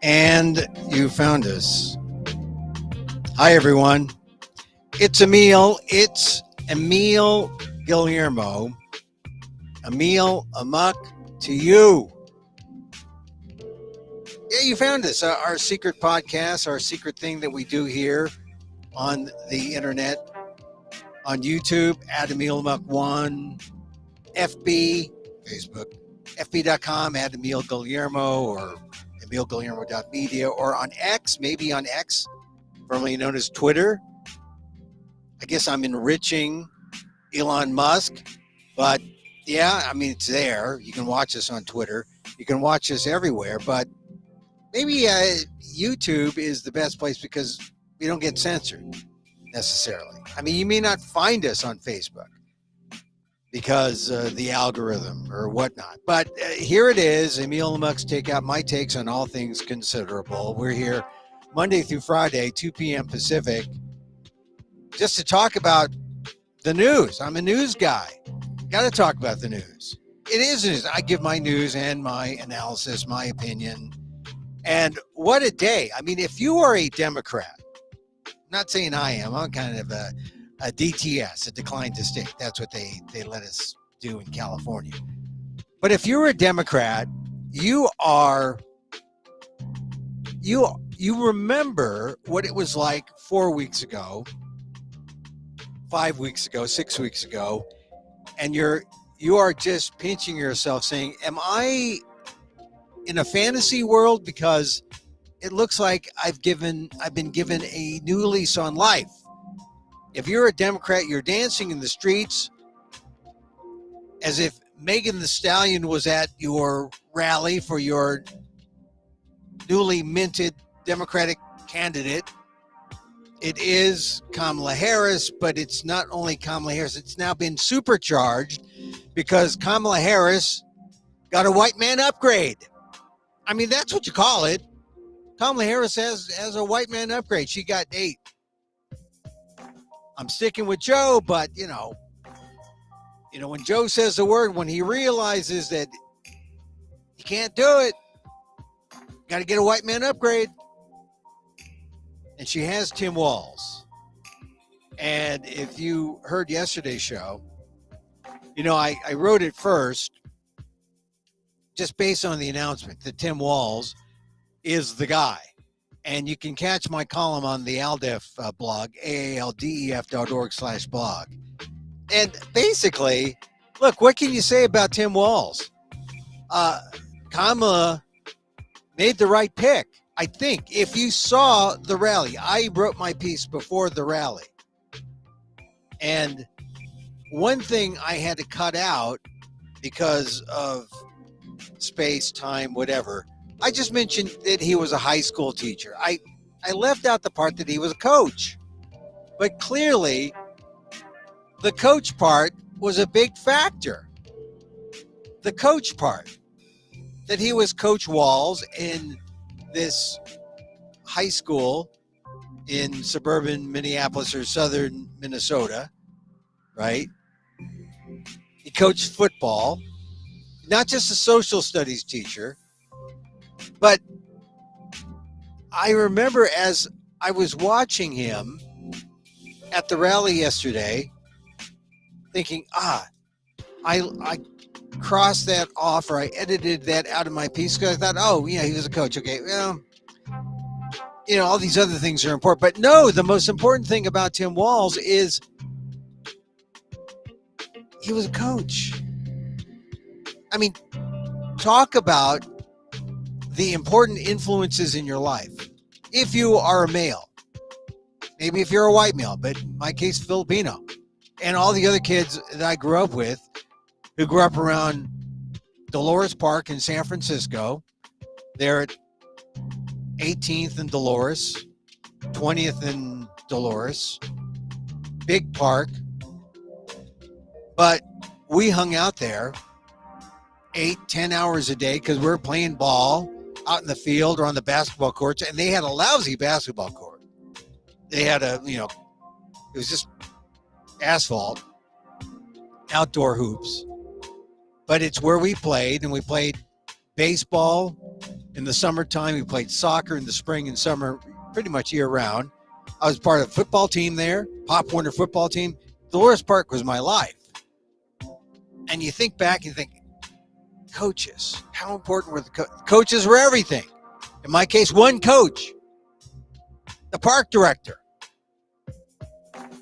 And you found us. Hi, everyone. It's Emil. It's Emil Guillermo. Emil, Amok, to you. Yeah, you found us. Our secret podcast, our secret thing that we do here on the internet, on YouTube, at Emil Amok1, FB, Facebook, FB.com, at Emil Guillermo, or EmilGuillermo.media, or on X, maybe on X, formerly known as Twitter. I guess I'm enriching Elon Musk, but yeah, I mean, it's there. You can watch us on Twitter. You can watch us everywhere, but maybe YouTube is the best place because we don't get censored necessarily. I mean, you may not find us on Facebook because the algorithm or whatnot. But here it is, Emil Amok's Takeout, my takes on all things considerable. We're here Monday through Friday, 2 p.m. Pacific, just to talk about the news. I'm a news guy. Got to talk about the news. It is news. I give my news and my analysis, my opinion. And what a day. I mean, if you are a Democrat, I'm not saying I am, I'm kind of a DTS, a decline to state. That's what they let us do in California. But if you're a Democrat, you remember what it was like 4 weeks ago, 5 weeks ago, 6 weeks ago, and you are just pinching yourself saying, am I in a fantasy world? Because it looks like I've been given a new lease on life. If you're a Democrat, you're dancing in the streets as if Megan Thee Stallion was at your rally for your newly minted Democratic candidate. It is Kamala Harris, but it's not only Kamala Harris. It's now been supercharged because Kamala Harris got a white man upgrade. I mean, that's what you call it. Kamala Harris has a white man upgrade. She got 8. I'm sticking with Joe, but you know, when Joe says the word, when he realizes that he can't do it, got to get a white man upgrade. And she has Tim Walz. And if you heard yesterday's show, I wrote it first just based on the announcement that Tim Walz is the guy. And you can catch my column on the ALDEF blog, aaldef.org/blog. And basically, look, what can you say about Tim Walz? Kamala made the right pick. I think if you saw the rally, I wrote my piece before the rally. And one thing I had to cut out because of space, time, whatever, I just mentioned that he was a high school teacher. I left out the part that he was a coach. But clearly, the coach part was a big factor. The coach part. That he was Coach Walz in this high school in suburban Minneapolis or southern Minnesota, right? He coached football, not just a social studies teacher, but I remember as I was watching him at the rally yesterday, thinking, I crossed that off, or I edited that out of my piece because I thought, oh, yeah, he was a coach. Okay, well, all these other things are important. But no, the most important thing about Tim Walz is he was a coach. I mean, talk about the important influences in your life. If you are a male, maybe if you're a white male, but in my case, Filipino, and all the other kids that I grew up with, who grew up around Dolores Park in San Francisco. They're at 18th and Dolores, 20th and Dolores, big park. But we hung out there 8-10 hours a day because we were playing ball out in the field or on the basketball courts, and they had a lousy basketball court. They had it was just asphalt, outdoor hoops. But it's where we played, and we played baseball, In the summertime, we played soccer in the spring and summer, pretty much year round. I was part of a football team there, Pop Warner football team. Dolores Park was my life. And you think back and think, coaches, how important were the coaches? Were everything. In my case, one coach, the park director,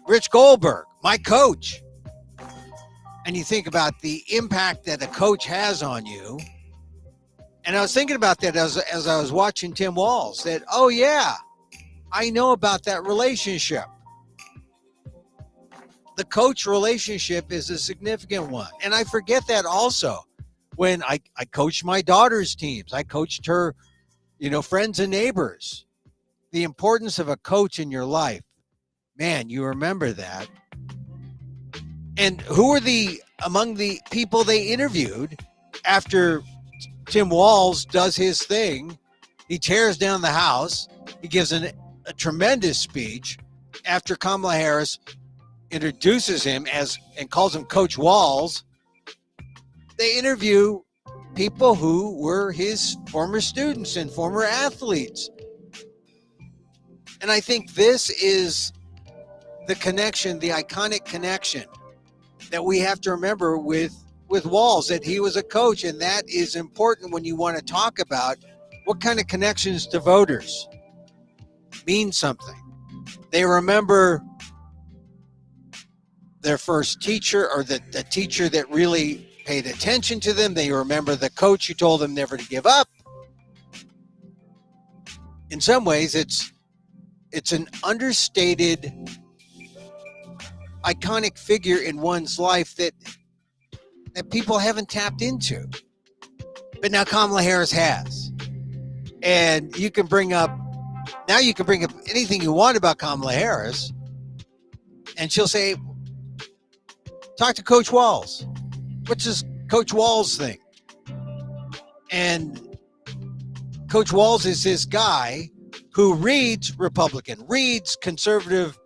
Rich Goldberg, my coach. And you think about the impact that a coach has on you. And I was thinking about that as I was watching Tim Walz, that, oh yeah, I know about that relationship. The coach relationship is a significant one. And I forget that also when I coached my daughter's teams. I coached her, friends and neighbors. The importance of a coach in your life. Man, you remember that. And who were among the people they interviewed after Tim Walz does his thing? He tears down the house. He gives a tremendous speech after Kamala Harris introduces him and calls him Coach Walz. They interview people who were his former students and former athletes. And I think this is the connection, the iconic connection that we have to remember with Walz, that he was a coach. And that is important when you want to talk about what kind of connections to voters mean something. They remember their first teacher, or the teacher that really paid attention to them. They remember the coach who told them never to give up. In some ways, it's an understated, iconic figure in one's life that people haven't tapped into. But now Kamala Harris has. And you can bring up anything you want about Kamala Harris, and she'll say, talk to Coach Walz. What's this Coach Walz thing? And Coach Walz is this guy who reads Republican, reads conservative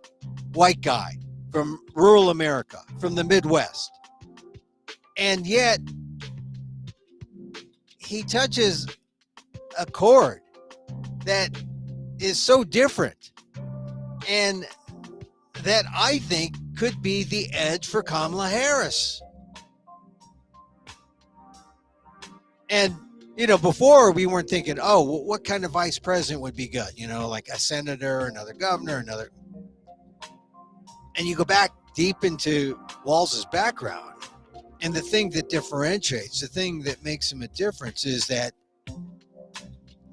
white guy from rural America, from the Midwest. And yet he touches a chord that is so different, and that I think could be the edge for Kamala Harris. And, before we weren't thinking, what kind of vice president would be good? Like a senator, another governor, another. And you go back deep into Walz's background, and the thing that differentiates, the thing that makes him a difference is that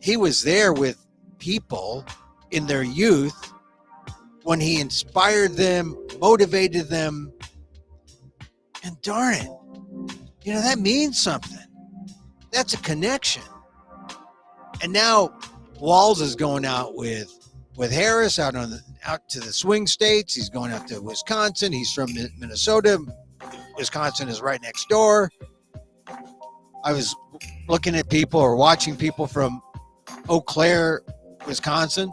he was there with people in their youth when he inspired them, motivated them. And darn it, that means something. That's a connection. And now Walz is going out with Harris out to the swing states. He's going out to Wisconsin. He's from Minnesota. Wisconsin is right next door. I was looking at people or watching people from Eau Claire, Wisconsin.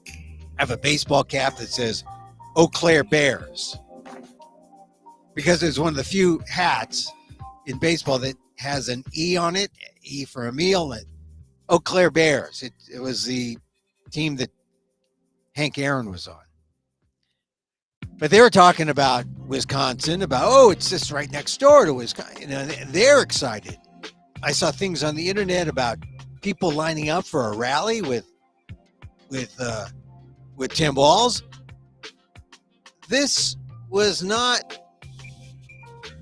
I have a baseball cap that says Eau Claire Bears, because it's one of the few hats in baseball that has an E on it, E for Emil, and Eau Claire Bears. It was the team that Hank Aaron was on. But they were talking about Wisconsin, about, it's just right next door to Wisconsin. They're excited. I saw things on the internet about people lining up for a rally with Tim Walz. This was not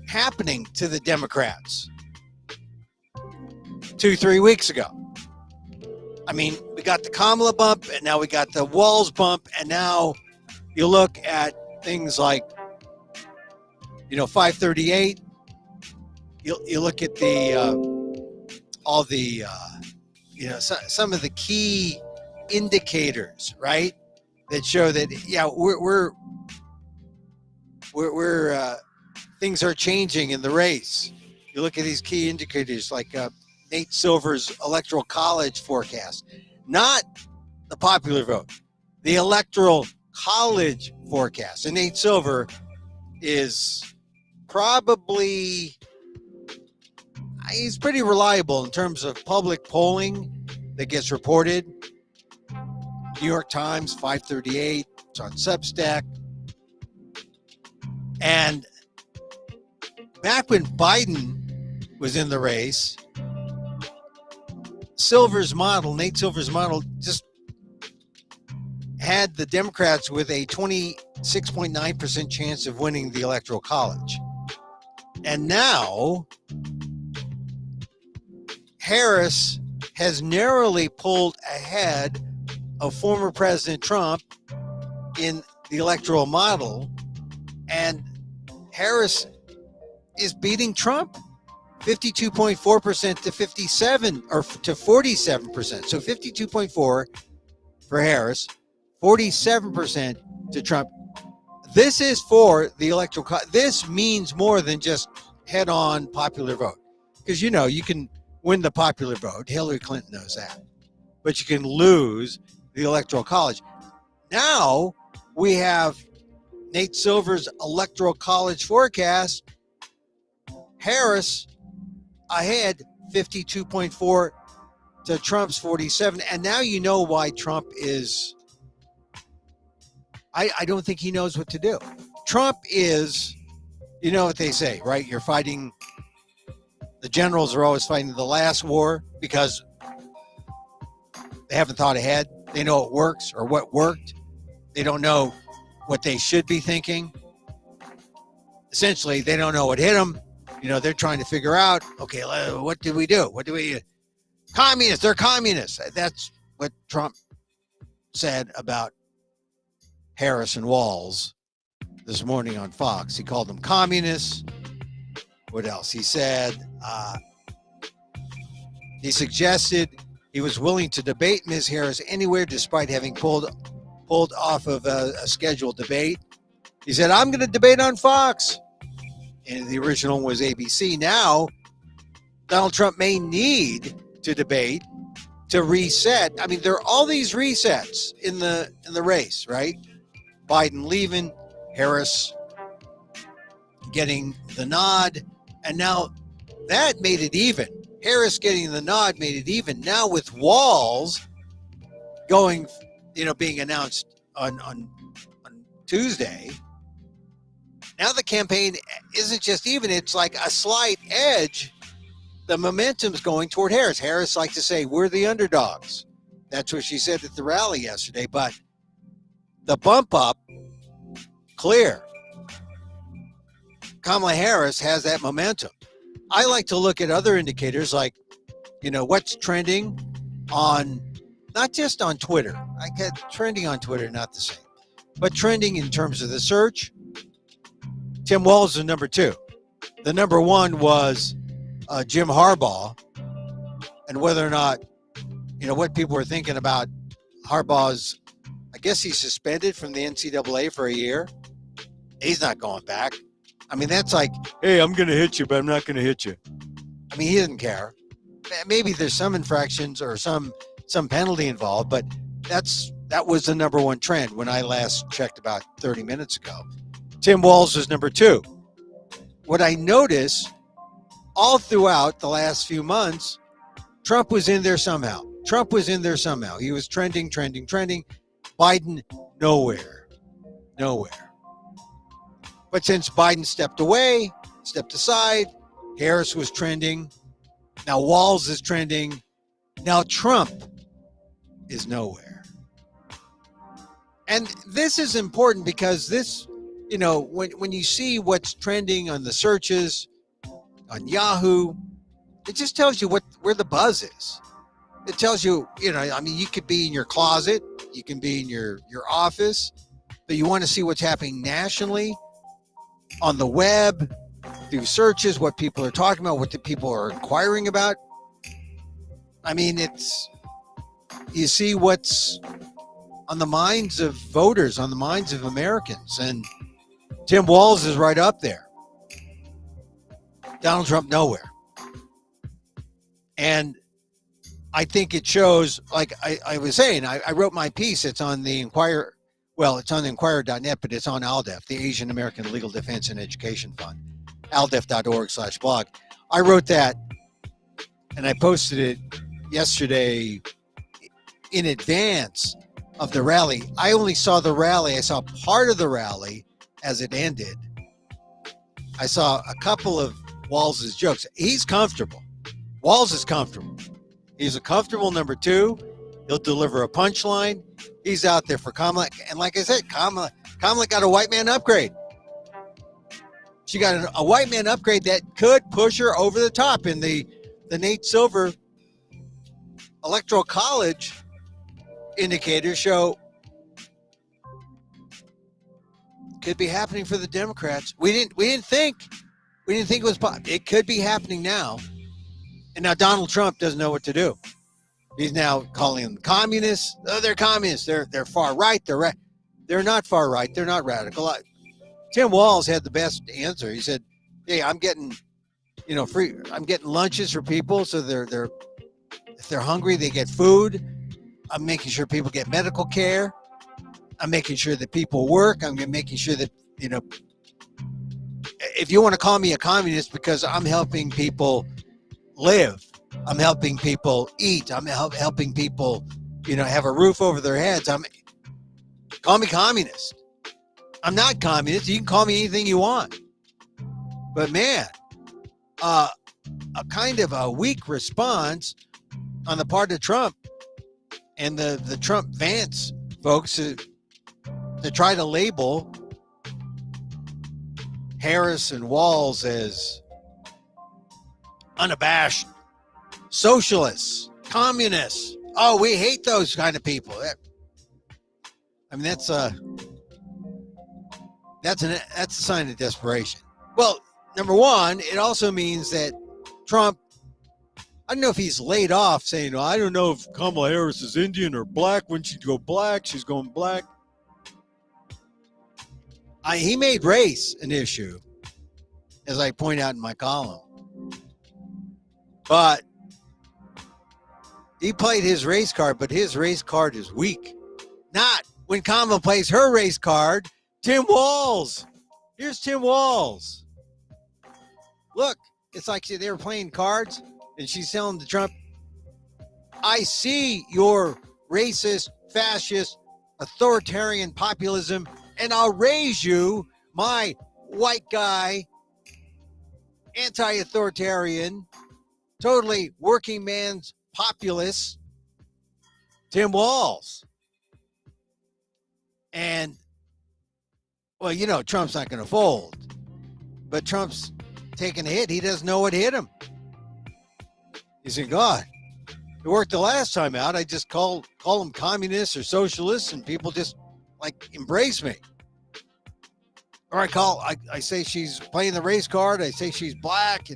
happening to the Democrats 2-3 weeks ago. I mean, we got the Kamala bump, and now we got the Walz bump, and now you look at things like, 538. You look at some of the key indicators, right, that show that we're things are changing in the race. You look at these key indicators like Nate Silver's Electoral College forecast, not the popular vote, the Electoral College forecast. And Nate Silver is probably, he's pretty reliable in terms of public polling. that gets reported. New York Times, 538. It's on Substack. And back when Biden was in the race, Nate Silver's model, just had the Democrats with a 26.9% chance of winning the Electoral College. And now Harris has narrowly pulled ahead of former President Trump in the electoral model, and Harris is beating Trump 52.4% to 57 or to 47%. So 52.4 for Harris, 47% to Trump. This is for the electoral. This means more than just head-on popular vote, because you can win the popular vote. Hillary Clinton knows that, but you can lose the Electoral College. Now we have Nate Silver's Electoral College forecast. Harris ahead 52.4 to Trump's 47. And now you know why Trump is, I don't think he knows what to do. Trump is, you know what they say, right? You're fighting, the generals are always fighting the last war because they haven't thought ahead. They know what works or what worked. They don't know what they should be thinking. Essentially, they don't know what hit them. They're trying to figure out, okay, what did we do? Communists, they're communists. That's what Trump said about Harris and Walz this morning on Fox. He called them communists. What else? He said, he suggested he was willing to debate Ms. Harris anywhere despite having pulled off of a scheduled debate. He said, I'm going to debate on Fox. And the original was ABC. Now, Donald Trump may need to debate to reset. I mean, there are all these resets in the race, right? Biden leaving, Harris getting the nod, and now that made it even. Harris getting the nod made it even. Now with Walz going, being announced on Tuesday, now the campaign isn't just even, it's like a slight edge. The momentum's going toward Harris. Harris likes to say, we're the underdogs. That's what she said at the rally yesterday, but the bump up, clear. Kamala Harris has that momentum. I like to look at other indicators like, what's trending on, not just on Twitter. I get trending on Twitter, not the same, but trending in terms of the search. Tim Walz is number 2. The number 1 was Jim Harbaugh, and whether or not, what people were thinking about Harbaugh's, I guess he's suspended from the NCAA for a year. He's not going back. I mean, that's like, hey, I'm going to hit you, but I'm not going to hit you. I mean, he doesn't care. Maybe there's some infractions or some penalty involved, but that was the number 1 trend when I last checked about 30 minutes ago. Tim Walz was number 2. What I noticed all throughout the last few months, Trump was in there somehow. He was trending. Biden, nowhere. But since Biden stepped aside, Harris was trending. Now Walz is trending. Now Trump is nowhere. And this is important because this, when you see what's trending on the searches, on Yahoo, it just tells you where the buzz is. It tells you, you could be in your closet, you can be in your office, but you want to see what's happening nationally, on the web, through searches, what people are talking about, what the people are inquiring about. I mean, you see what's on the minds of voters, on the minds of Americans. And Tim Walz is right up there. Donald Trump, nowhere. And I think it shows, like I was saying, I wrote my piece. It's on the Inquirer. Well, it's on the Inquirer.net, but it's on ALDEF, the Asian American Legal Defense and Education Fund, aldef.org/blog. I wrote that, and I posted it yesterday in advance of the rally. I only saw the rally. I saw part of the rally as it ended. I saw a couple of Walz's jokes. He's comfortable. Walz is comfortable. He's a comfortable number two. He'll deliver a punchline. He's out there for Kamala. And like I said, Kamala got a white man upgrade. She got a white man upgrade that could push her over the top. In the Nate Silver Electoral College indicators show could be happening for the Democrats. We didn't think it was possible. It could be happening now. And now Donald Trump doesn't know what to do. He's now calling them communists. Oh, they're communists. They're far right. They're not far right. They're not radical. Tim Walz had the best answer. He said, "Hey, I'm getting, free. I'm getting lunches for people, so they're if they're hungry, they get food. I'm making sure people get medical care. I'm making sure that people work. I'm making sure that if you want to call me a communist because I'm helping people live, I'm helping people eat, I'm helping people, have a roof over their heads. Call me communist. I'm not communist. You can call me anything you want. But man, a kind of a weak response on the part of Trump and the Trump Vance folks to try to label Harris and Walz as unabashed socialists, communists. Oh, we hate those kind of people. I mean, that's a sign of desperation. Well, number one, it also means that Trump, I don't know if he's laid off saying, I don't know if Kamala Harris is Indian or black. When she'd go black, she's going black. He made race an issue, as I point out in my column. But he played his race card, but his race card is weak. Not when Kamala plays her race card. Tim Walz. Here's Tim Walz. Look, it's like they were playing cards, and she's telling to Trump, I see your racist, fascist, authoritarian populism, and I'll raise you, my white guy, anti-authoritarian, totally working man's populist, Tim Walz. And, well, Trump's not going to fold. But Trump's taking a hit. He doesn't know what hit him. He said, God, it worked the last time out. I just call them communists or socialists, and people just, embrace me. Or I say she's playing the race card. I say she's black.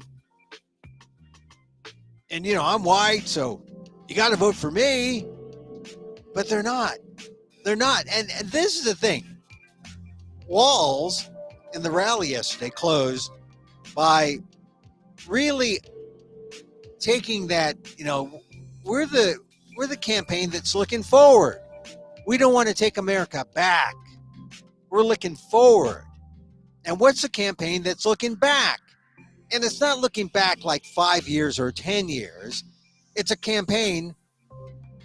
And I'm white, so you got to vote for me. But they're not. They're not. And this is the thing. Walz in the rally yesterday closed by really taking that, we're the campaign that's looking forward. We don't want to take America back. We're looking forward. And what's the campaign that's looking back? And it's not looking back like 5 years or 10 years. It's a campaign.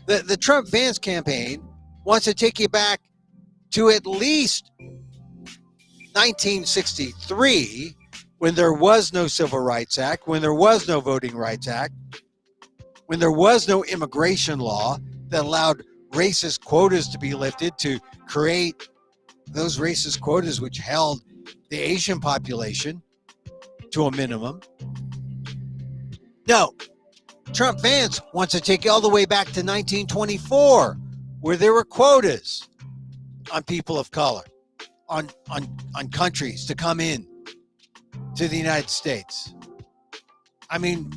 The Trump Vance campaign wants to take you back to at least 1963, when there was no Civil Rights Act, when there was no Voting Rights Act, when there was no immigration law that allowed racist quotas to be lifted to create those racist quotas which held the Asian population to a minimum. No, Trump Vance wants to take you all the way back to 1924, where there were quotas on people of color, on countries to come in to the United States. I mean,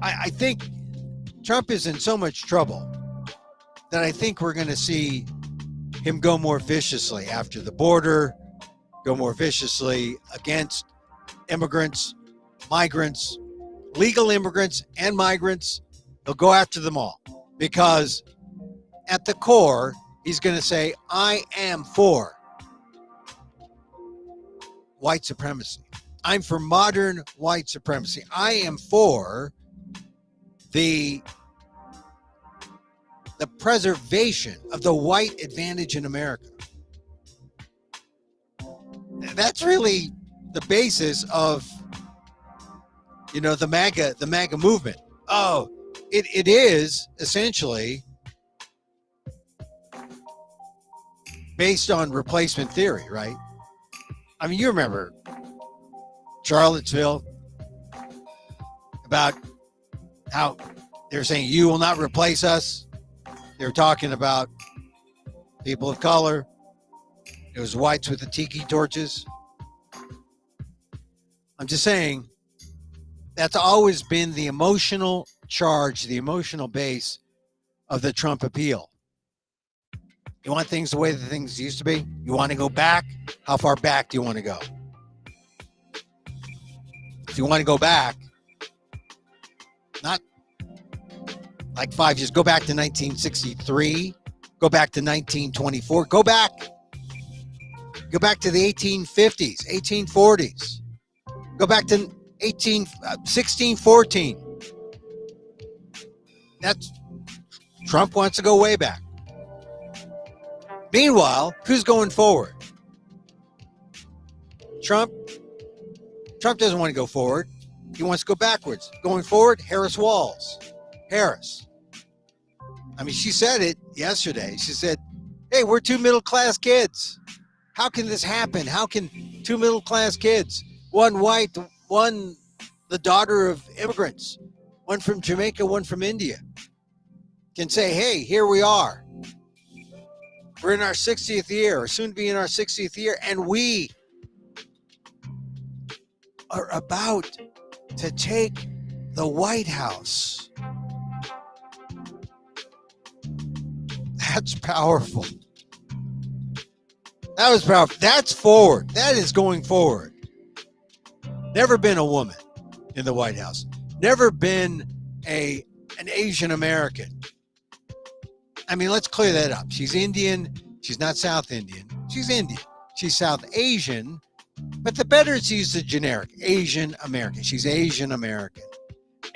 I think Trump is in so much trouble that I think we're going to see him go more viciously after the border, go more viciously against immigrants, migrants, legal immigrants and migrants. He'll go after them all because at the core, he's going to say, I am for white supremacy. I'm for modern white supremacy. I am for the preservation of the white advantage in America. That's really the basis of, the MAGA movement. Oh, it is essentially based on replacement theory, right? I mean, you remember Charlottesville, about how they're saying you will not replace us. They're talking about people of color. It was whites with the tiki torches. I'm just saying that's always been the emotional charge, the emotional base of the Trump appeal. You want things the way that things used to be? You want to go back? How far back do you want to go? If you want to go back, not like 5 years, go back to 1963, go back to 1924, go back to the 1850s, 1840s, go back to 1614. That's Trump wants to go way back. Meanwhile, who's going forward? Trump doesn't want to go forward. He wants to go backwards. Going forward, Walz. Harris. I mean, she said it yesterday. She said, hey, we're two middle-class kids. How can this happen? How can two middle-class kids, one white, one the daughter of immigrants, one from Jamaica, one from India, can say, hey, here we are. We're in our 60th year, or soon to be in our 60th year, and we are about to take the White House. That's powerful. That was powerful. That's forward. That is going forward. Never been a woman in the White House. Never been an Asian American. I mean, let's clear that up. She's Indian. She's not South Indian. She's Indian. She's South Asian. But the better it's used the generic Asian American. She's Asian American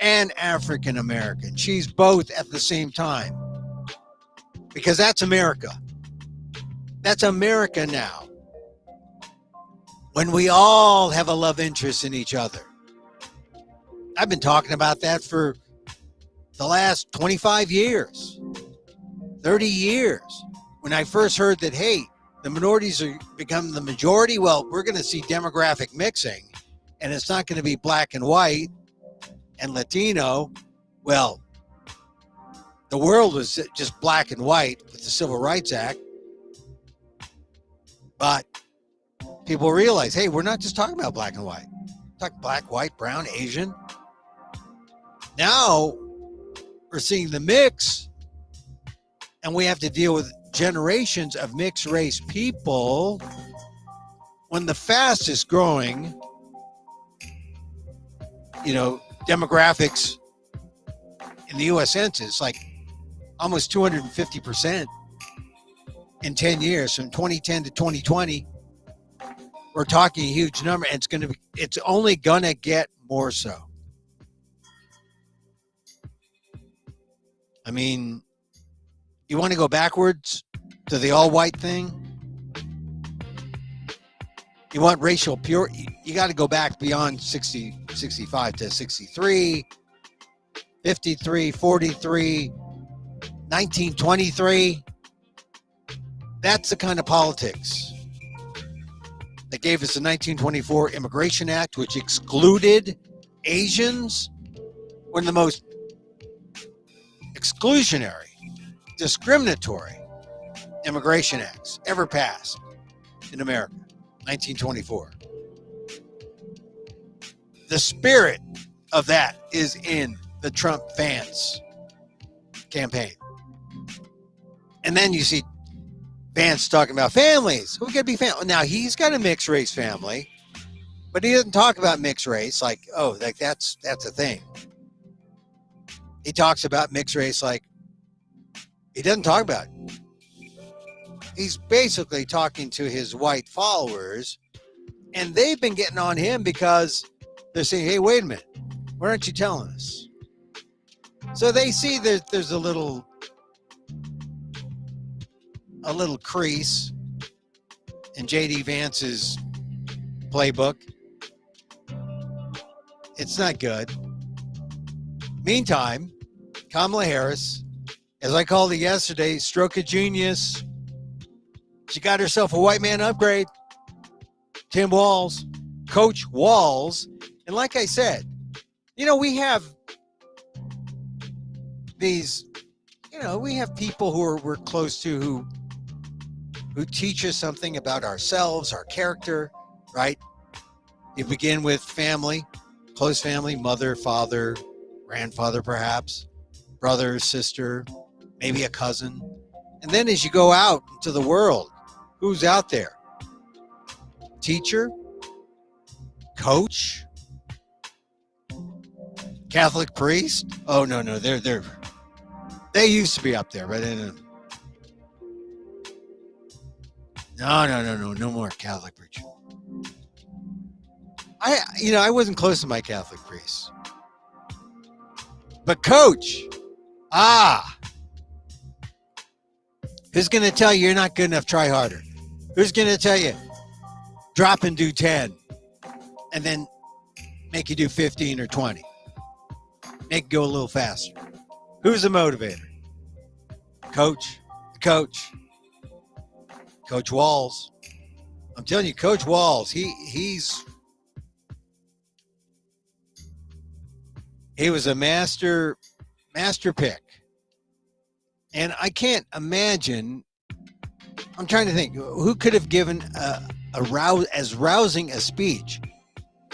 and African American. She's both at the same time. Because that's America. That's America now. When we all have a love interest in each other. I've been talking about that for the last 25 years, 30 years. When I first heard that, hey, the minorities are becoming the majority, well, we're going to see demographic mixing, and it's not going to be black and white and Latino. Well, the world was just black and white with the Civil Rights Act. But people realize, hey, we're not just talking about black and white. We're talking black, white, brown, Asian. Now we're seeing the mix, and we have to deal with generations of mixed race people when the fastest growing, demographics in the U.S. Census, like almost 250% in 10 years, from 2010 to 2020. We're talking a huge number, and it's only gonna get more so. I mean, you want to go backwards to the all-white thing? You want racial purity? You got to go back beyond 60, 65 to 63, 53, 43, 1923. That's the kind of politics that gave us the 1924 Immigration Act, which excluded Asians, one of the most exclusionary, discriminatory immigration acts ever passed in America, 1924. The spirit of that is in the Trump Vance campaign. And then you see Vance talking about families. Who could be family? Now, he's got a mixed race family, but he doesn't talk about mixed race like, oh, like that's a thing. He talks about mixed race like he doesn't talk about it. He's basically talking to his white followers, and they've been getting on him because they're saying, hey, wait a minute. Why aren't you telling us? So they see that there's a little crease in JD Vance's playbook. It's not good. Meantime, Kamala Harris, as I called it yesterday, stroke of genius. She got herself a white man upgrade. Tim Walz, Coach Walz. And like I said, we have these, we have people who we're close to who teach us something about ourselves, our character, right? You begin with family, close family, mother, father, grandfather, perhaps, brother, sister, maybe a cousin. And then as you go out into the world, who's out there? Teacher, coach, Catholic priest. Oh no, they used to be up there, but no more Catholic preacher. I wasn't close to my Catholic priest, but coach, who's going to tell you you're not good enough? Try harder. Who's going to tell you drop and do 10 and then make you do 15 or 20? Make it go a little faster. Who's the motivator? Coach Walz. I'm telling you, Coach Walz, he was a master pick. And I can't imagine, I'm trying to think, who could have given as rousing a speech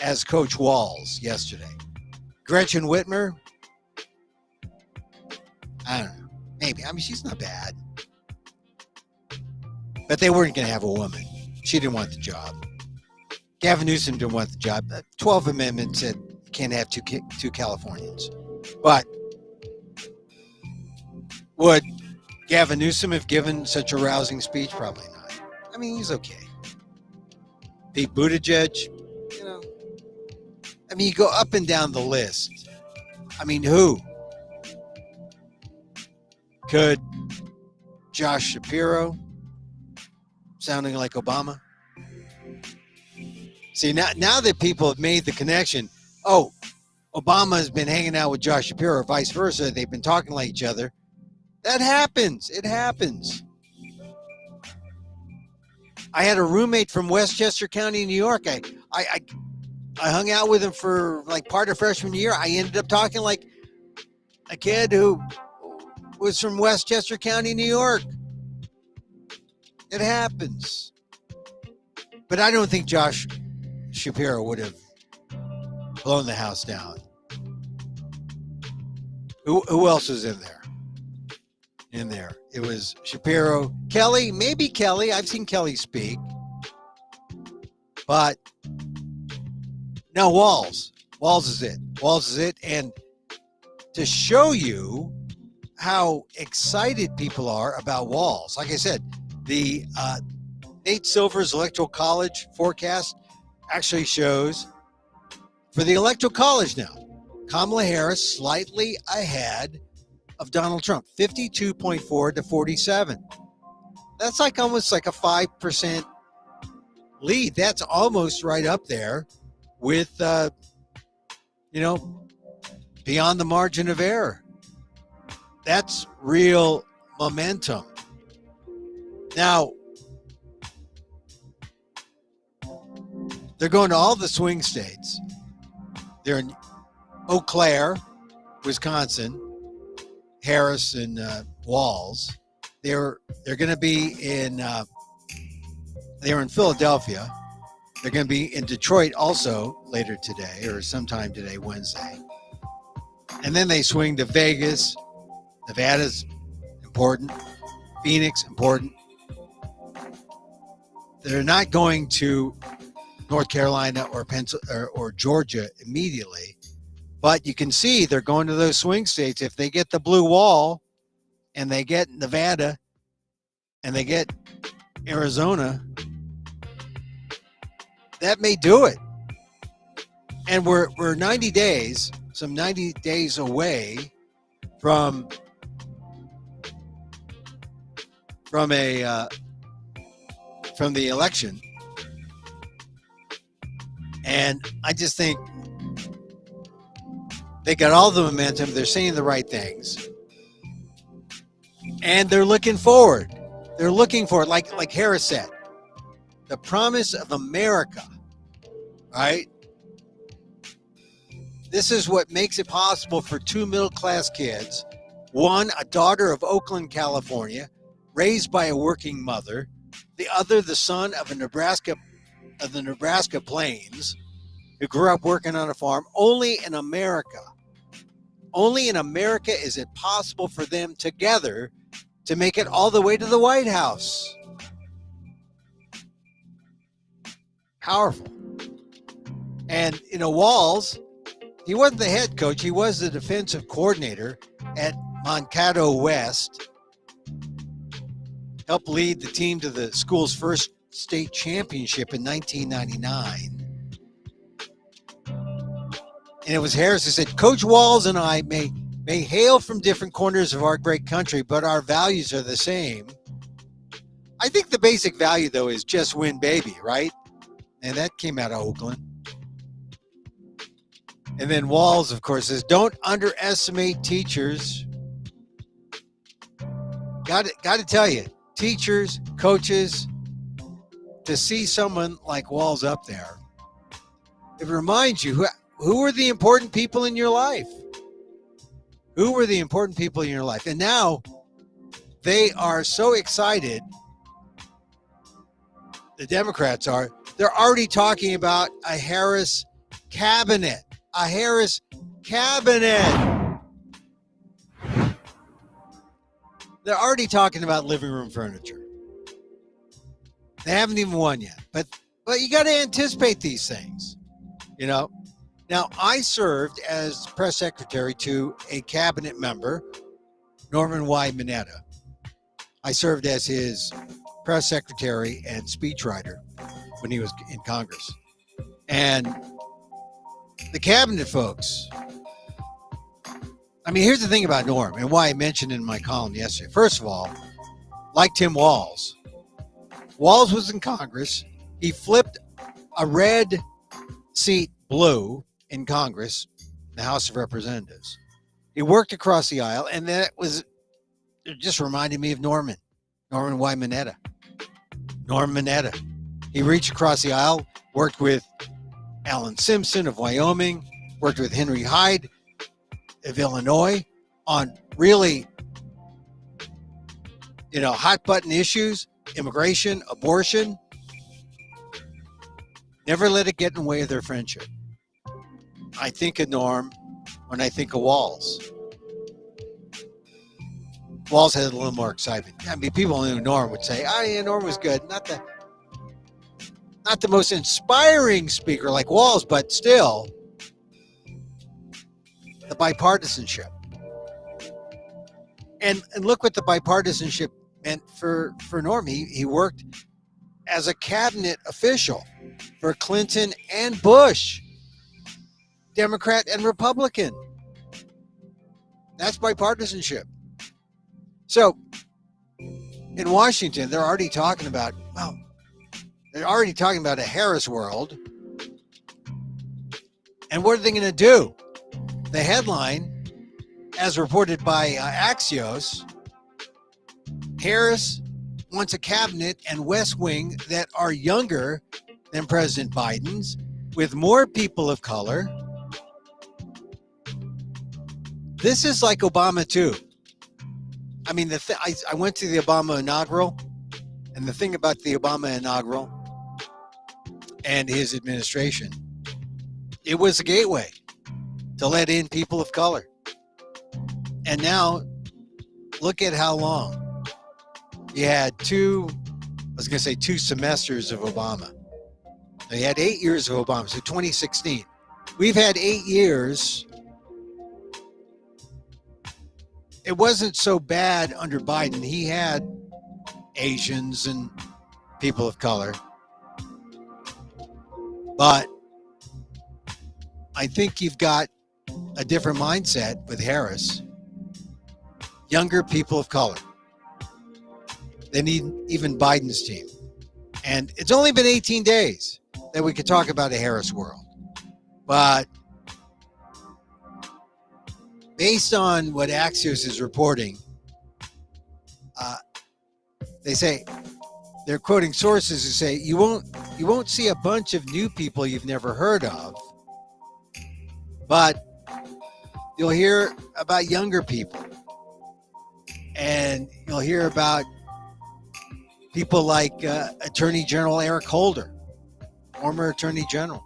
as Coach Walz yesterday? Gretchen Whitmer? I don't know. Maybe. I mean, she's not bad. But they weren't going to have a woman. She didn't want the job. Gavin Newsom didn't want the job. 12th Amendment said you can't have two Californians. But would Gavin Newsom have given such a rousing speech? Probably not. I mean, he's okay. Pete Buttigieg, I mean, you go up and down the list. I mean, who? Could Josh Shapiro, sounding like Obama? See, now that people have made the connection, Obama has been hanging out with Josh Shapiro or vice versa, they've been talking like each other. That happens. It happens. I had a roommate from Westchester County, New York. I hung out with him for like part of freshman year. I ended up talking like a kid who was from Westchester County, New York. It happens. But I don't think Josh Shapiro would have blown the house down. Who else was in there? It was Shapiro, Kelly, maybe Kelly. I've seen Kelly speak. But no, Walz. Walz is it. And to show you how excited people are about Walz, like I said, the Nate Silver's Electoral College forecast actually shows for the Electoral College now, Kamala Harris slightly ahead of Donald Trump, 52.4 to 47. That's like almost like a 5% lead. That's almost right up there with, beyond the margin of error. That's real momentum. Now, they're going to all the swing states. They're in Eau Claire, Wisconsin, Harris and Walz. They're going to be in. They're in Philadelphia. They're going to be in Detroit also later today or sometime today, Wednesday. And then they swing to Vegas. Nevada's important. Phoenix, important. They're not going to North Carolina or Georgia immediately. But you can see they're going to those swing states. If they get the blue wall and they get Nevada and they get Arizona, that may do it. And we're 90 days away from a from the election, and I just think they got all the momentum. They're saying the right things, and they're looking forward. They're looking forward, like Harris said, the promise of America, right? This is what makes it possible for two middle-class kids, one a daughter of Oakland, California, raised by a working mother, the other the son of the Nebraska Plains, who grew up working on a farm. Only in America is it possible for them together to make it all the way to the White House. Powerful. And, Walz, he wasn't the head coach. He was the defensive coordinator at Mankato West. Helped lead the team to the school's first state championship in 1999. And it was Harris who said, Coach Walz and I may hail from different corners of our great country, but our values are the same. I think the basic value, though, is just win, baby, right? And that came out of Oakland. And then Walz, of course, says, don't underestimate teachers. Got to tell you, teachers, coaches, to see someone like Walz up there, it reminds you who are the important people in your life. Who were the important people in your life? And now they are so excited, the Democrats are, they're already talking about a Harris cabinet. A Harris cabinet. They're already talking about living room furniture. They haven't even won yet. But you got to anticipate these things, Now, I served as press secretary to a cabinet member, Norman Y. Mineta. I served as his press secretary and speechwriter when he was in Congress. And the cabinet folks, here's the thing about Norm and why I mentioned in my column yesterday. First of all, like Tim Walz. Walz was in Congress. He flipped a red seat blue in Congress, the House of Representatives. He worked across the aisle, and it just reminded me of Norman Y. Mineta. Norm Mineta. He reached across the aisle, worked with Alan Simpson of Wyoming, worked with Henry Hyde of Illinois on really, hot button issues, immigration, abortion. Never let it get in the way of their friendship. I think of Norm when I think of Walz. Walz had a little more excitement. People who knew Norm would say, yeah, Norm was good. Not the most inspiring speaker like Walz, but still, the bipartisanship. And look what the bipartisanship meant for Norm. He worked as a cabinet official for Clinton and Bush, Democrat and Republican. That's bipartisanship. So in Washington, they're already talking about a Harris world. And what are they going to do? The headline, as reported by Axios, Harris wants a cabinet and West Wing that are younger than President Biden's, with more people of color. This is like Obama too. I went to the Obama inaugural, and the thing about the Obama inaugural and his administration, it was a gateway to let in people of color. And now, look at how long. You had two semesters of Obama. They had 8 years of Obama, so 2016. We've had 8 years. It wasn't so bad under Biden. He had Asians and people of color. But I think you've got a different mindset with Harris. younger people of color. They need even Biden's team. And it's only been 18 days that we could talk about a Harris world. But based on what Axios is reporting, they say, they're quoting sources who say you won't see a bunch of new people you've never heard of, but you'll hear about younger people, and you'll hear about people like Attorney General Eric Holder, former Attorney General,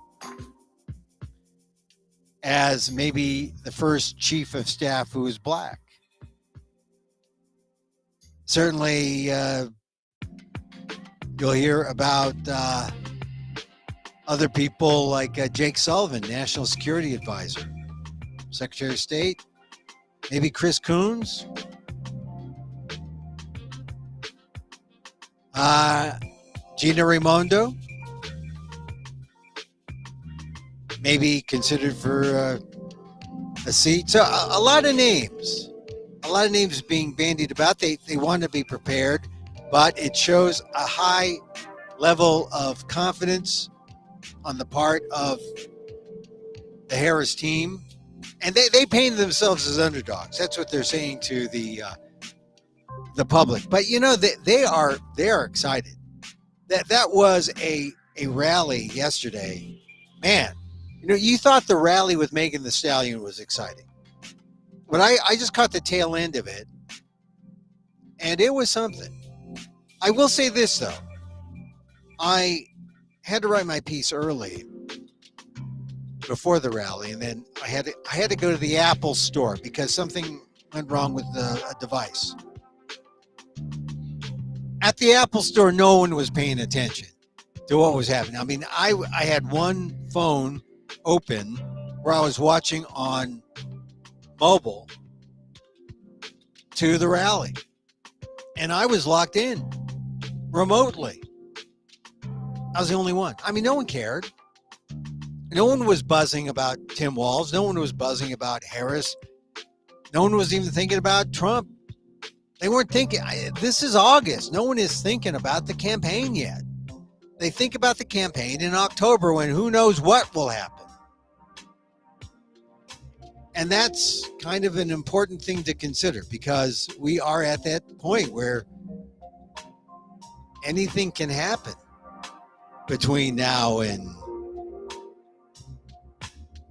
as maybe the first chief of staff who was black. Certainly, you'll hear about other people like Jake Sullivan, National Security Advisor, Secretary of State, maybe Chris Coons, Gina Raimondo, maybe considered for a seat. So a lot of names being bandied about. They want to be prepared, but it shows a high level of confidence on the part of the Harris team. And they paint themselves as underdogs. That's what they're saying to the public. But you know, they are excited. That was a rally yesterday. Man, you know, you thought the rally with Megan Thee Stallion was exciting. But I just caught the tail end of it, and it was something. I will say this, though. I had to write my piece early before the rally, and then I had to go to the Apple store because something went wrong with a device. At the Apple store, no one was paying attention to what was happening. I mean, I had one phone open where I was watching on mobile to the rally, and I was locked in remotely. I was the only one. I mean, no one cared. No one was buzzing about Tim Walz. No one was buzzing about Harris. No one was even thinking about Trump. They weren't thinking. This is August. No one is thinking about the campaign yet. They think about the campaign in October when who knows what will happen. And that's kind of an important thing to consider because we are at that point where anything can happen between now and,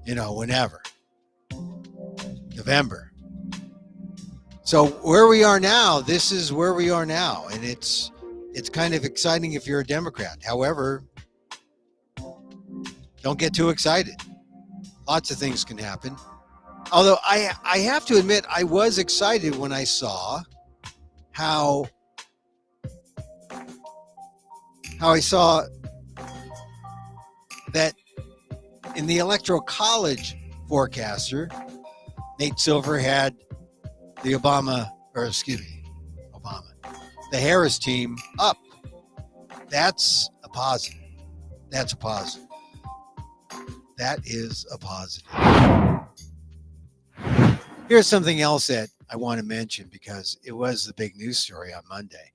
you know, whenever. November. So where we are now, this is where we are now. And it's kind of exciting if you're a Democrat. However, don't get too excited. Lots of things can happen. Although I have to admit, I was excited when I saw how I saw that in the Electoral College forecaster, Nate Silver had the the Harris team up. That's a positive. That's a positive. That is a positive. Here's something else that I want to mention because it was the big news story on Monday.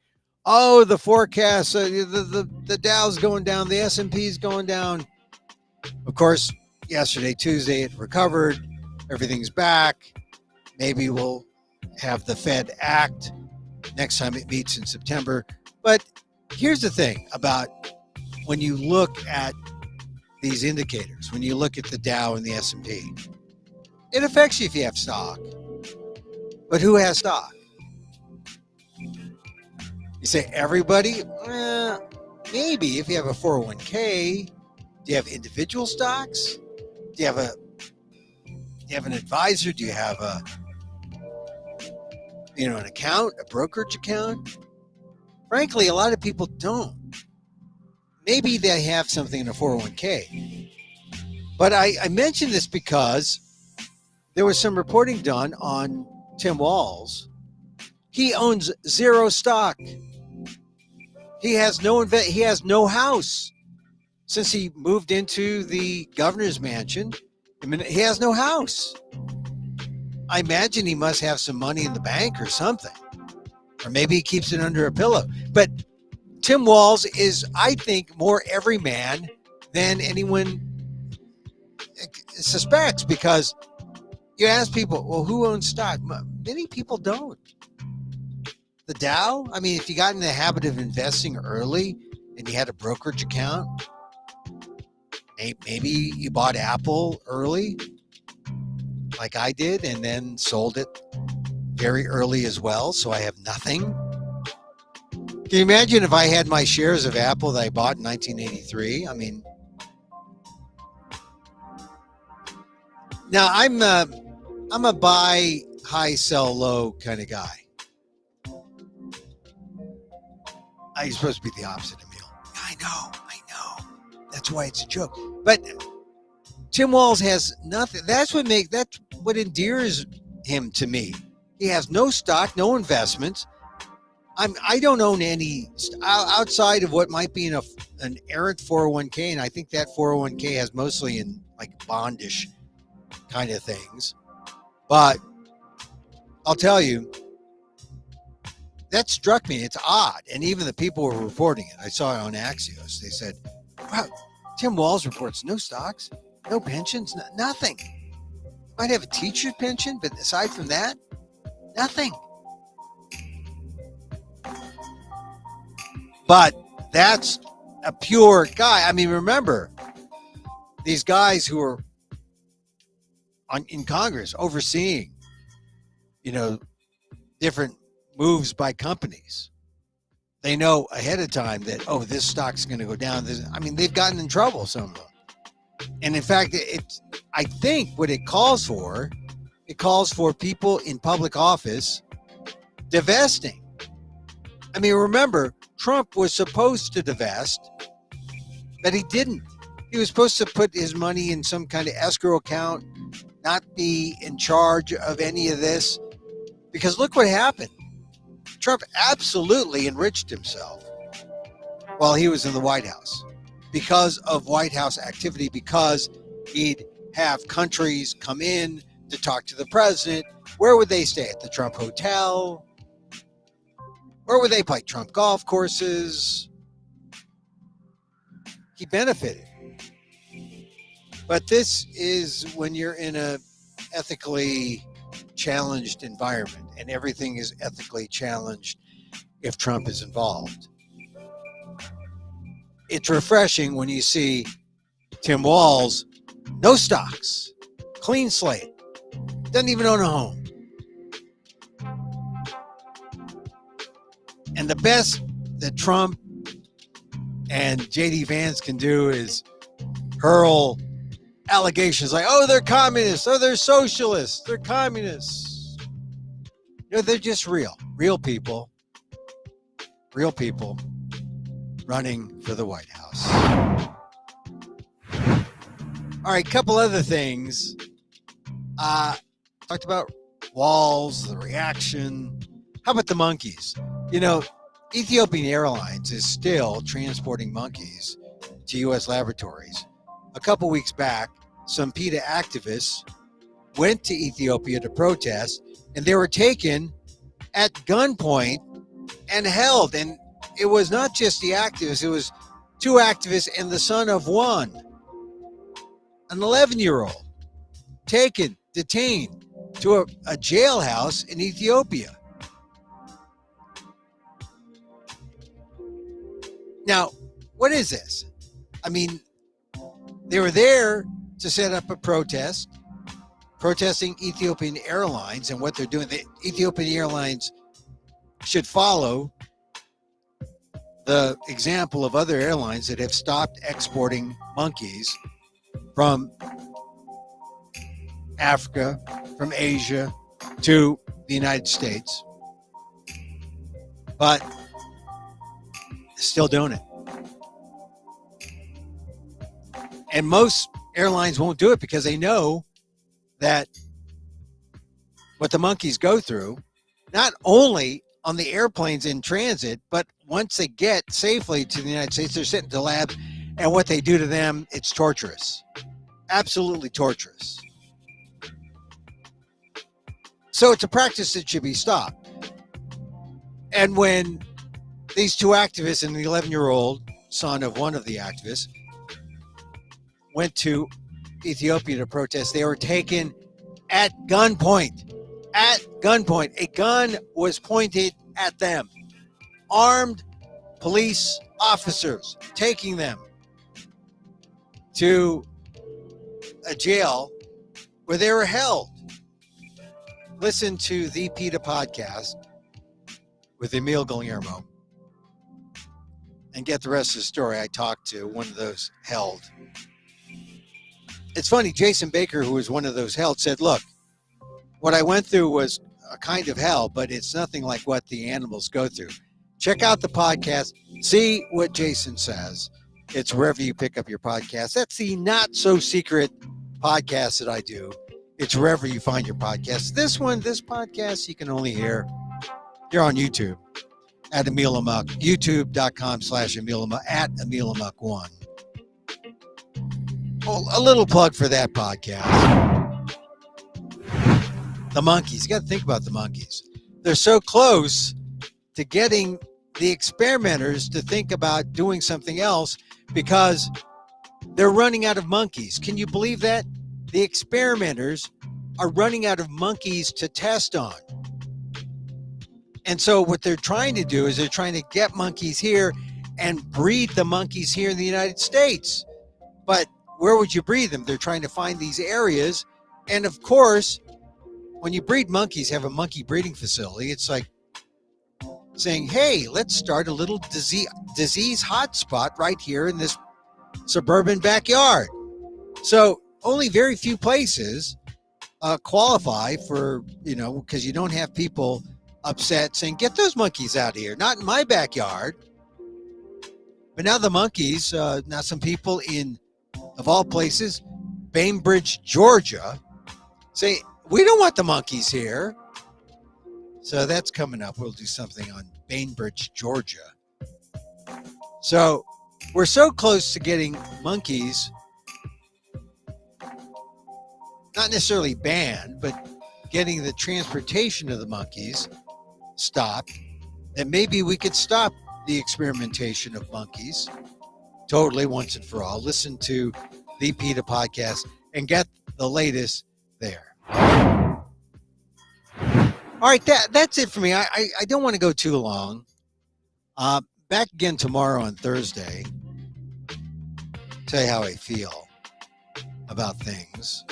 Oh, the forecast, the Dow's going down, the S&P's going down. Of course, yesterday, Tuesday, it recovered. Everything's back. Maybe we'll have the Fed act next time it meets in September. But here's the thing about when you look at these indicators, when you look at the Dow and the S&P, it affects you if you have stock. But who has stock? You say everybody? Maybe if you have a 401k. Do you have individual stocks? Do you have an advisor? Do you have an account, a brokerage account? Frankly, a lot of people don't. Maybe they have something in a 401k. But I mention this because there was some reporting done on Tim Walz. He owns zero stock. He has no house. Since he moved into the governor's mansion, he has no house. I imagine he must have some money in the bank or something. Or maybe he keeps it under a pillow. But Tim Walz is, I think, more everyman than anyone suspects, because you ask people, well, who owns stock? Many people don't. The Dow, I mean, if you got in the habit of investing early and you had a brokerage account, maybe you bought Apple early, like I did, and then sold it very early as well, so I have nothing. Can you imagine if I had my shares of Apple that I bought in 1983? I mean, now I'm a buy high, sell low kind of guy. I'm supposed to be the opposite, Emil. I know. That's why it's a joke. But Tim Walz has nothing. That's what endears him to me. He has no stock, no investments. I don't own any outside of what might be in an errant 401k, and I think that 401k has mostly in like bondish kind of things. But I'll tell you, that struck me. It's odd, and even the people were reporting it. I saw it on Axios. They said, "Wow, Tim Walz reports no stocks, no pensions, nothing. Might have a teacher's pension, but aside from that, nothing." But that's a pure guy. I mean, remember, these guys who are in Congress overseeing, different moves by companies. They know ahead of time that, this stock's going to go down. They've gotten in trouble, some of them. And in fact, I think what it calls for people in public office divesting. I mean, remember, Trump was supposed to divest, but he didn't. He was supposed to put his money in some kind of escrow account, not be in charge of any of this. Because look what happened. Trump absolutely enriched himself while he was in the White House because of White House activity, because he'd have countries come in to talk to the president. Where would they stay? At the Trump Hotel? Where would they play Trump golf courses? He benefited. But this is when you're in a ethically challenged environment, and everything is ethically challenged if Trump is involved. It's refreshing when you see Tim Walz, no stocks, clean slate, doesn't even own a home. And the best that Trump and JD Vance can do is hurl allegations like, they're communists, they're socialists, they're communists. They're just real people running for the White House. All right, couple other things. Talked about Walz, the reaction. How about the monkeys? Ethiopian Airlines is still transporting monkeys to U.S. laboratories. A couple weeks back, some PETA activists went to Ethiopia to protest, and they were taken at gunpoint and held. And it was not just the activists, it was two activists and the son of one, an 11-year-old, detained to a jailhouse in Ethiopia. Now, what is this? They were there to set up a protest, protesting Ethiopian Airlines and what they're doing. The Ethiopian Airlines should follow the example of other airlines that have stopped exporting monkeys from Africa, from Asia to the United States. But still doing it. And most airlines won't do it because they know that what the monkeys go through, not only on the airplanes in transit, but once they get safely to the United States, they're sent into labs, and what they do to them, it's torturous. Absolutely torturous. So it's a practice that should be stopped. And when these two activists and the 11-year-old son of one of the activists went to Ethiopia to protest, they were taken at gunpoint. At gunpoint. A gun was pointed at them. Armed police officers taking them to a jail where they were held. Listen to the PETA podcast with Emil Guillermo and get the rest of the story. I talked to one of those held. It's funny, Jason Baker, who was one of those held, said, look, what I went through was a kind of hell, but it's nothing like what the animals go through. Check out the podcast. See what Jason says. It's wherever you pick up your podcast. That's the not so secret podcast that I do. It's wherever you find your podcast. This podcast, you can only hear here on YouTube at Emil Amok, youtube.com/Emil Amok, at Emil Amok1. Well, a little plug for that podcast. The monkeys. You got to think about the monkeys. They're so close to getting the experimenters to think about doing something else because they're running out of monkeys. Can you believe that? The experimenters are running out of monkeys to test on. And so what they're trying to do is they're trying to get monkeys here and breed the monkeys here in the United States. But where would you breed them? They're trying to find these areas. And of course, when you breed monkeys, have a monkey breeding facility, it's like saying, hey, let's start a little disease hotspot right here in this suburban backyard. So only very few places qualify for, because you don't have people upset saying, get those monkeys out of here, not in my backyard. But now the monkeys, now some people in, of all places, Bainbridge, Georgia, say, we don't want the monkeys here. So that's coming up. We'll do something on Bainbridge, Georgia. So we're so close to getting monkeys, not necessarily banned, but getting the transportation of the monkeys stopped, that maybe we could stop the experimentation of monkeys totally once and for all. Listen to the PETA podcast and get the latest there. All right, that's it for me. I don't want to go too long. Back again tomorrow on Thursday. Tell you how I feel about things.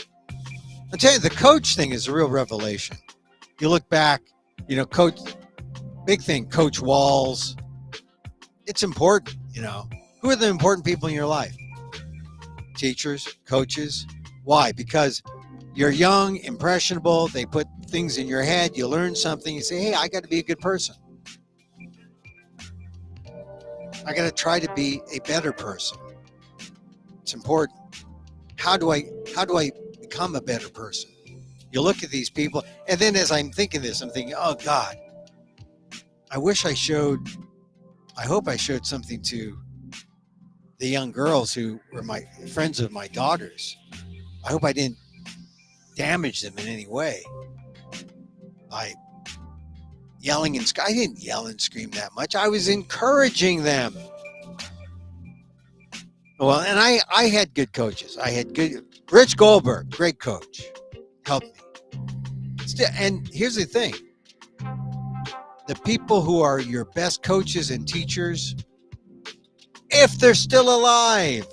I'll tell you, the coach thing is a real revelation. You look back, Coach, big thing, Coach Walz. It's important, Who are the important people in your life? Teachers, coaches. Why? Because you're young, impressionable. They put things in your head. You learn something. You say, hey, I got to be a good person. I got to try to be a better person. It's important. How do I become a better person? You look at these people, and then as I'm thinking this, I'm thinking, oh God, I hope I showed something to the young girls who were my friends of my daughters. I hope I didn't damage them in any way by yelling and I didn't yell and scream that much. I was encouraging them. Well, and I had good coaches. I had Rich Goldberg, great coach, helped me. And here's the thing. The people who are your best coaches and teachers, if they're still alive,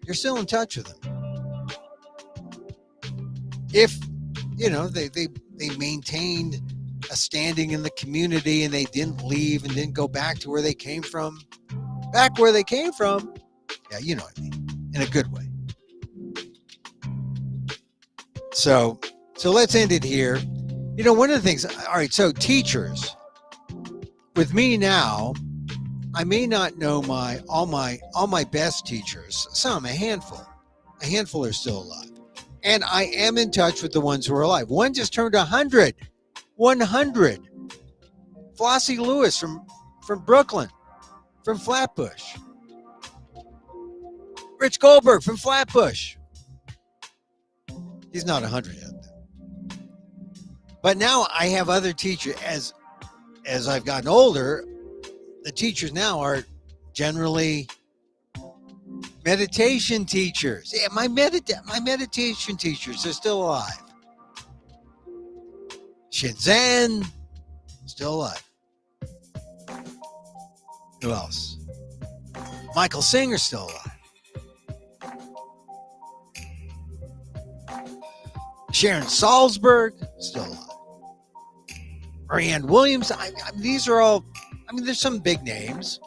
you're still in touch with them. If, they maintained a standing in the community and they didn't leave and didn't go back to where they came from. Back where they came from. Yeah, you know what I mean. In a good way. So let's end it here. One of the things, all right, so teachers, with me now, I may not know all my best teachers. Some, a handful are still alive. And I am in touch with the ones who are alive. One just turned 100. 100. Flossie Lewis from Brooklyn, from Flatbush. Rich Goldberg from Flatbush. He's not 100 yet. But now I have other teachers. As I've gotten older, the teachers now are generally meditation teachers. Yeah, my meditation teachers are still alive. Shinzen, still alive. Who else? Michael Singer's still alive. Sharon Salzberg, still alive. Marianne Williams. These are all, there's some big names.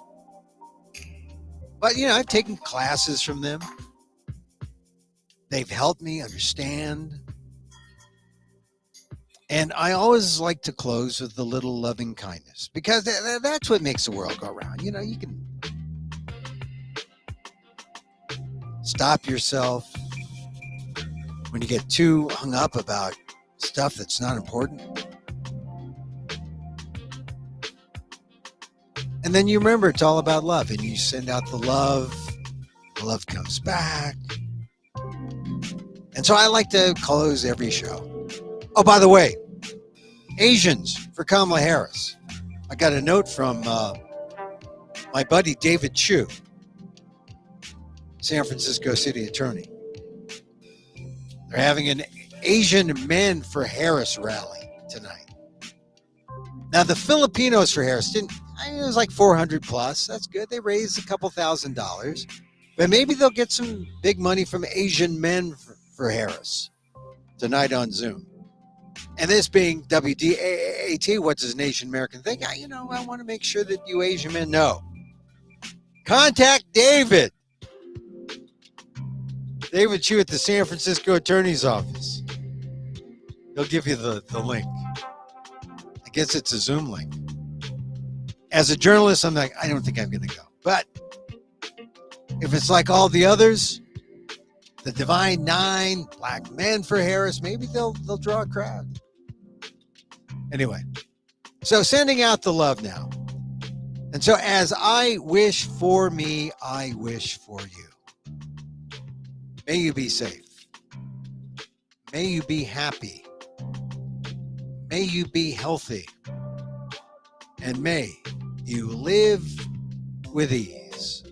But, I've taken classes from them. They've helped me understand. And I always like to close with a little loving kindness, because that's what makes the world go round. You can stop yourself when you get too hung up about stuff that's not important. And then you remember it's all about love, and you send out the love comes back. And so I like to close every show. Oh, by the way, Asians for Kamala Harris. I got a note from my buddy David Chu, San Francisco city attorney. They're having an Asian Men for Harris rally tonight. Now, the Filipinos for Harris it was like 400 plus. That's good. They raised a couple $1,000s. But maybe they'll get some big money from Asian Men for Harris tonight on Zoom. And this being WDAAT, what's his Asian American thing? I want to make sure that you Asian men know. Contact David. David Chu at the San Francisco Attorney's Office. He'll give you the link. I guess it's a Zoom link. As a journalist, I'm like, I don't think I'm going to go. But if it's like all the others, the Divine Nine, Black Men for Harris, maybe they'll draw a crowd. Anyway, so sending out the love now. And so as I wish for me, I wish for you. May you be safe. May you be happy. May you be healthy. And may you live with ease.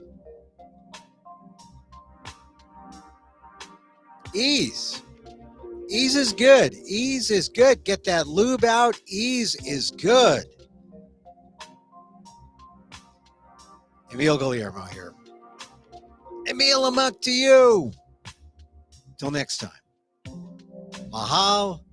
Ease. Ease is good. Ease is good. Get that lube out. Ease is good. Emil Guillermo here. Emil, Amok to you. Till next time. Mahal